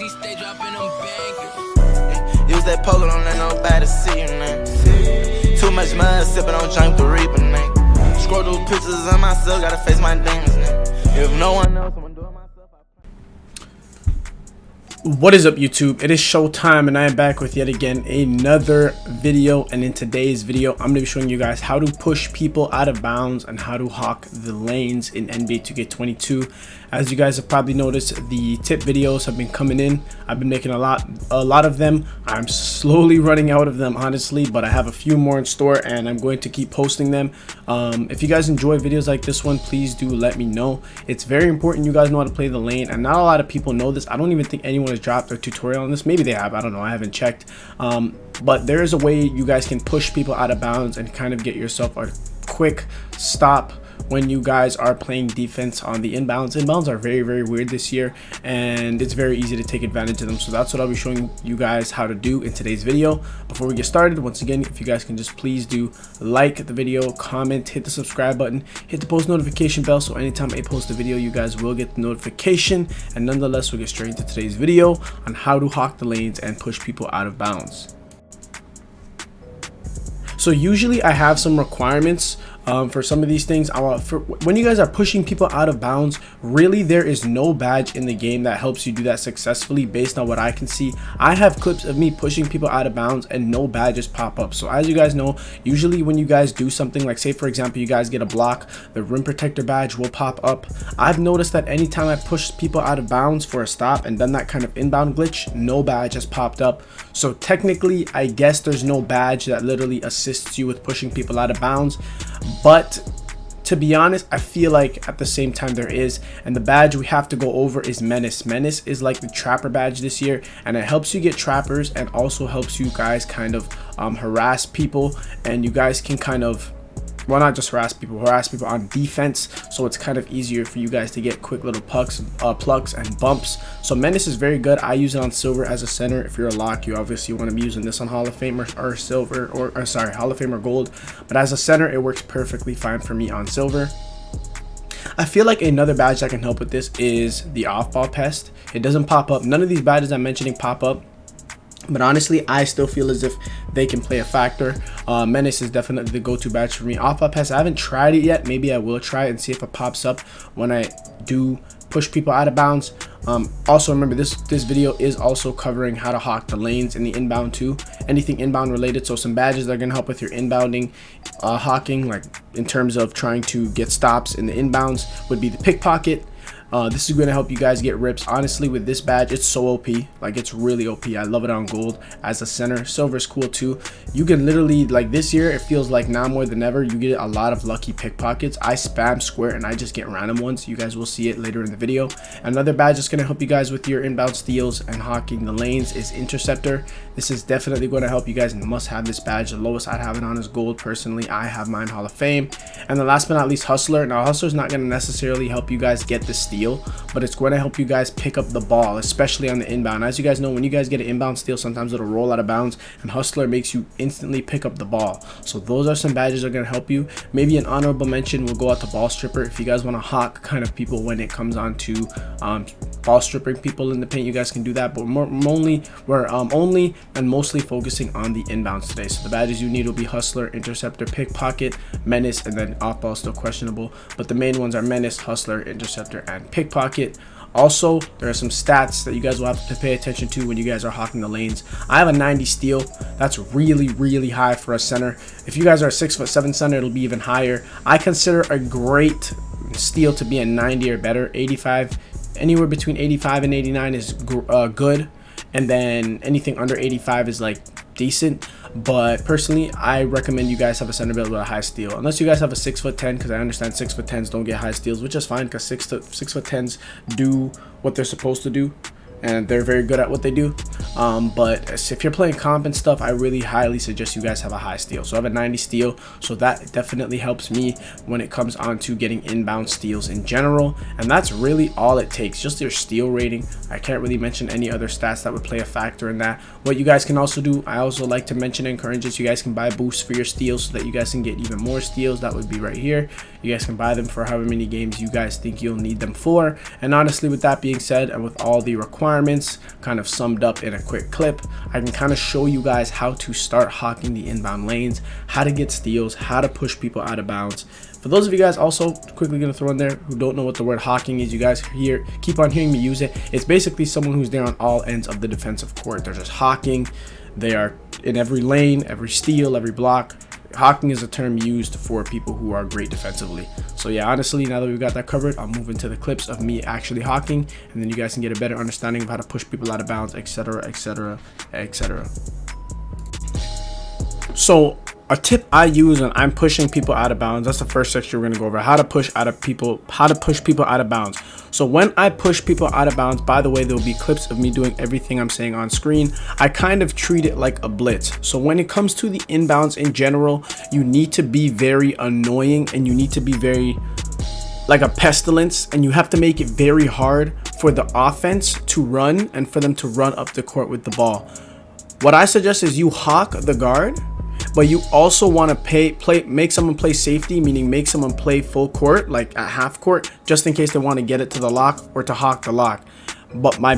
he stay dropping them bangers. Use that poker, don't let nobody see you, man. Too much mud, sipping on junk to reap, man. Scroll through pictures of myself, gotta face my demons, man. If no one knows, I'm doing myself. What is up, YouTube? It is showtime, and I am back with yet again another video. And in today's video, I'm going to be showing you guys how to push people out of bounds and how to hawk the lanes in NBA 2K22. As you guys have probably noticed, the tip videos have been coming in. I've been making a lot of them. I'm slowly running out of them, honestly, but I have a few more in store, and I'm going to keep posting them. If you guys enjoy videos like this one, please do let me know. It's very important you guys know how to play the lane, and not a lot of people know this. I don't even think anyone has dropped their tutorial on this. Maybe they have, I don't know, I haven't checked. But there is a way you guys can push people out of bounds and kind of get yourself a quick stop when you guys are playing defense on the inbounds. Inbounds are very, very weird this year, and it's very easy to take advantage of them. So that's what I'll be showing you guys how to do in today's video. Before we get started, once again, if you guys can just please do like the video, comment, hit the subscribe button, hit the post notification bell, so anytime I post a video, you guys will get the notification. And nonetheless, we'll get straight into today's video on how to hawk the lanes and push people out of bounds. So usually I have some requirements for some of these things. When you guys are pushing people out of bounds, really there is no badge in the game that helps you do that successfully. Based on what I can see, I have clips of me pushing people out of bounds and no badges pop up. So as you guys know, usually when you guys do something like, say for example, you guys get a block, the rim protector badge will pop up. I've noticed that anytime I push people out of bounds for a stop and done that kind of inbound glitch, no badge has popped up. So technically, I guess there's no badge that literally assists you with pushing people out of bounds. But to be honest, I feel like at the same time there is, and the badge we have to go over is Menace. Menace is like the trapper badge this year, and it helps you get trappers and also helps you guys kind of harass people, and you guys can kind of, well, not just harass people on defense, so it's kind of easier for you guys to get quick little plucks and bumps. So Menace is very good. I use it on silver as a center. If you're a lock, you obviously want to be using this on Hall of Fame or silver, or sorry, Hall of Fame or gold, but as a center it works perfectly fine for me on silver. I feel like another badge that can help with this is the off-ball pest. It doesn't pop up. None of these badges I'm mentioning pop up, but honestly, I still feel as if they can play a factor. Menace is definitely the go-to badge for me. Off-ball pest, I haven't tried it yet. Maybe I will try it and see if it pops up when I do push people out of bounds. Also remember, this video is also covering how to hawk the lanes in the inbound too. Anything inbound related. So some badges that are gonna help with your inbounding hawking, like in terms of trying to get stops in the inbounds, would be the pickpocket. This is going to help you guys get rips. Honestly, with this badge, it's so OP. Like, it's really OP. I love it on gold as a center. Silver is cool too. You can literally, like this year, it feels like now more than ever, you get a lot of lucky pickpockets. I spam square and I just get random ones. You guys will see it later in the video. Another badge that's going to help you guys with your inbound steals and hawking the lanes is Interceptor. This is definitely going to help you guys and must have this badge. The lowest I'd have it on is gold. Personally, I have mine Hall of Fame. And the last but not least, Hustler. Now, Hustler is not going to necessarily help you guys get the steal, but it's going to help you guys pick up the ball, especially on the inbound. As you guys know, when you guys get an inbound steal, sometimes it'll roll out of bounds, and Hustler makes you instantly pick up the ball. So those are some badges that are going to help you. Maybe an honorable mention will go out to Ball Stripper. If you guys want to hawk kind of people when it comes on to ball stripping people in the paint, you guys can do that, but we're only and mostly focusing on the inbounds today. So the badges you need will be Hustler, Interceptor, Pickpocket, Menace, and then off ball still questionable, but the main ones are Menace, Hustler, Interceptor, and Pickpocket. Also, there are some stats that you guys will have to pay attention to when you guys are hawking the lanes. I have a 90 steal. That's really, really high for a center. If you guys are a 6'7" center, it'll be even higher. I consider a great steal to be a 90 or better. 85, anywhere between 85 and 89 is good, and then anything under 85 is like decent. But personally, I recommend you guys have a center build with a high steal, unless you guys have a 6'10", because I understand 6'10s don't get high steals, which is fine, because 6'10s do what they're supposed to do, and they're very good at what they do. But if you're playing comp and stuff, I really highly suggest you guys have a high steal. So I have a 90 steal, so that definitely helps me when it comes on to getting inbound steals in general. And that's really all it takes, just your steal rating. I can't really mention any other stats that would play a factor in that. What you guys can also do, I also like to mention and encourage is you guys can buy boosts for your steals so that you guys can get even more steals. That would be right here. You guys can buy them for however many games you guys think you'll need them for. And honestly, with that being said, and with all the requirements kind of summed up in a quick clip, I can kind of show you guys how to start hawking the inbound lanes, how to get steals, how to push people out of bounds. For those of you guys also quickly going to throw in there who don't know what the word hocking is, you guys keep on hearing me use it. It's basically someone who's there on all ends of the defensive court. They're just hawking. They are in every lane, every steal, every block. Hocking is a term used for people who are great defensively. So yeah, honestly, now that we've got that covered, I'll move into the clips of me actually hocking, and then you guys can get a better understanding of how to push people out of bounds, etc, etc, etc. So a tip I use when I'm pushing people out of bounds, that's the first section we're going to go over, how to push people out of bounds. So when I push people out of bounds, by the way, there will be clips of me doing everything I'm saying on screen. I kind of treat it like a blitz. So when it comes to the inbounds in general, you need to be very annoying, and you need to be very like a pestilence, and you have to make it very hard for the offense to run and for them to run up the court with the ball. What I suggest is you hawk the guard, but you also want to make someone play safety, meaning make someone play full court, like at half court, just in case they want to get it to the lock or to hawk the lock. But my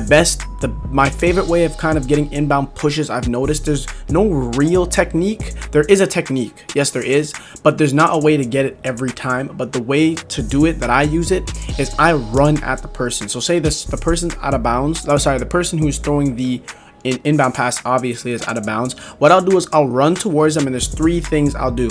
favorite way of kind of getting inbound pushes, I've noticed there's no real technique. There is a technique, yes there is, but there's not a way to get it every time. But the way to do it that I use it is I run at the person. So say the person's out of bounds, oh sorry, the person who's throwing the inbound pass obviously is out of bounds. What I'll do is I'll run towards them, and there's three things I'll do.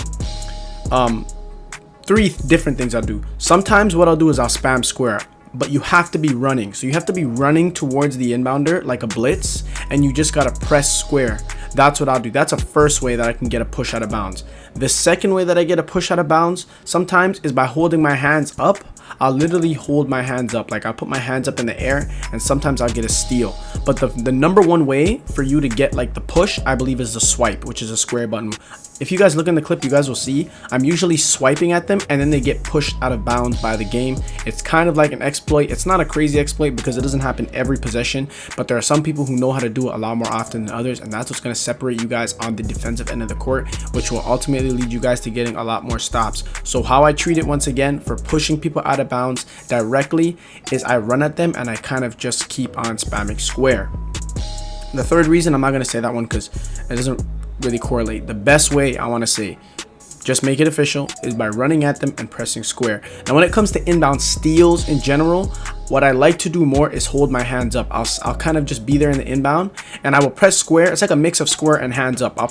Three different things I'll do. Sometimes what I'll do is I'll spam square, but you have to be running. So you have to be running towards the inbounder like a blitz, and you just got to press square. That's what I'll do. That's a first way that I can get a push out of bounds. The second way that I get a push out of bounds sometimes is by holding my hands up. I'll literally hold my hands up, like I'll put my hands up in the air, and sometimes I'll get a steal. But the number one way for you to get like the push, I believe, is the swipe, which is a square button. If you guys look in the clip, you guys will see I'm usually swiping at them, and then they get pushed out of bounds by the game. It's kind of like an exploit. It's not a crazy exploit because it doesn't happen every possession, but there are some people who know how to do it a lot more often than others, and that's what's going to separate you guys on the defensive end of the court, which will ultimately lead you guys to getting a lot more stops. So how I treat it, once again, for pushing people out of bounds directly, is I run at them and I kind of just keep on spamming square. The third reason, I'm not going to say that one because it doesn't really correlate. The best way, I want to say, just make it official, is by running at them and pressing square. Now when it comes to inbound steals in general, what I like to do more is hold my hands up. I'll kind of just be there in the inbound, and I will press square. It's like a mix of square and hands up. I'll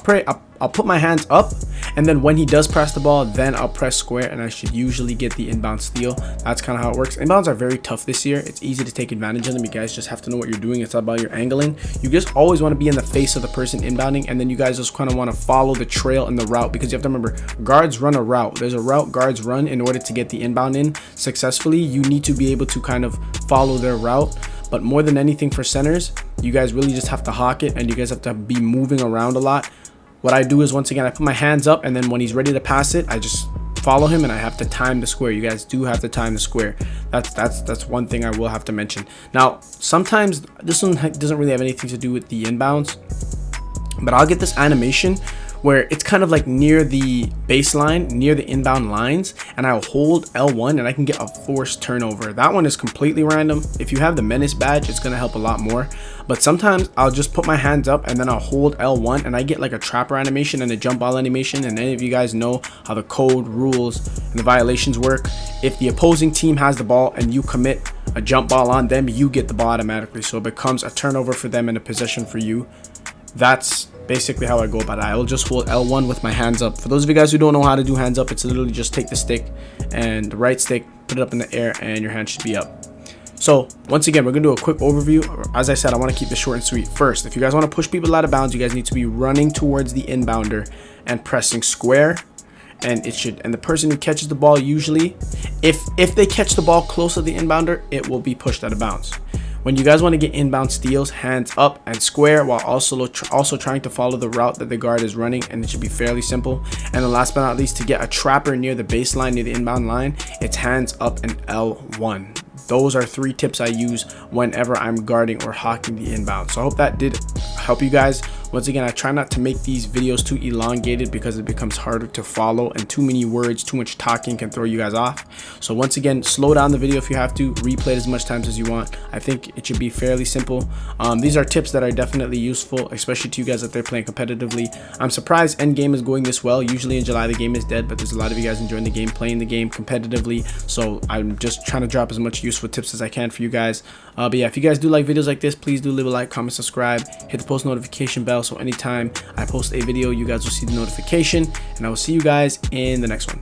put my hands up, and then when he does press the ball, then I'll press square, and I should usually get the inbound steal. That's kind of how it works. Inbounds are very tough this year. It's easy to take advantage of them. You guys just have to know what you're doing. It's all about your angling. You just always want to be in the face of the person inbounding, and then you guys just kind of want to follow the trail and the route, because you have to remember, guards run a route. There's a route guards run in order to get the inbound in successfully. You need to be able to kind of follow their route. But more than anything for centers, you guys really just have to hawk it, and you guys have to be moving around a lot. What I do is, once again, I put my hands up, and then when he's ready to pass it, I just follow him, and I have to time the square. You guys do have to time the square. That's one thing I will have to mention. Now, sometimes this one doesn't really have anything to do with the inbounds, but I'll get this animation where it's kind of like near the baseline, near the inbound lines, and I'll hold L1 and I can get a forced turnover. That one is completely random. If you have the menace badge, it's gonna help a lot more. But sometimes I'll just put my hands up and then I'll hold L1 and I get like a trapper animation and a jump ball animation. And any of you guys know how the code rules and the violations work. If the opposing team has the ball and you commit a jump ball on them, you get the ball automatically. So it becomes a turnover for them and a possession for you. That's basically how I go about it. I will just hold L1 with my hands up. For those of you guys who don't know how to do hands up, it's literally just take the stick and the right stick, put it up in the air, and your hand should be up. So once again, we're gonna do a quick overview. As I said, I want to keep this short and sweet. First, if you guys want to push people out of bounds, you guys need to be running towards the inbounder and pressing square. And the person who catches the ball, usually if they catch the ball close to the inbounder, it will be pushed out of bounds. When you guys want to get inbound steals, hands up and square, while also trying to follow the route that the guard is running, and it should be fairly simple. And then last but not least, to get a trapper near the baseline, near the inbound line, it's hands up and L1. Those are 3 tips I use whenever I'm guarding or hocking the inbound. So I hope that did help you guys. Once again, I try not to make these videos too elongated because it becomes harder to follow, and too many words, too much talking can throw you guys off. So once again, slow down the video if you have to, replay it as much times as you want. I think it should be fairly simple. These are tips that are definitely useful, especially to you guys that they're playing competitively. I'm surprised endgame is going this well. Usually in July the game is dead, but there's a lot of you guys enjoying the game, playing the game competitively. So I'm just trying to drop as much useful tips as I can for you guys. But yeah, if you guys do like videos like this, please do leave a like, comment, subscribe, hit the post notification bell so anytime I post a video you guys will see the notification, and I will see you guys in the next one.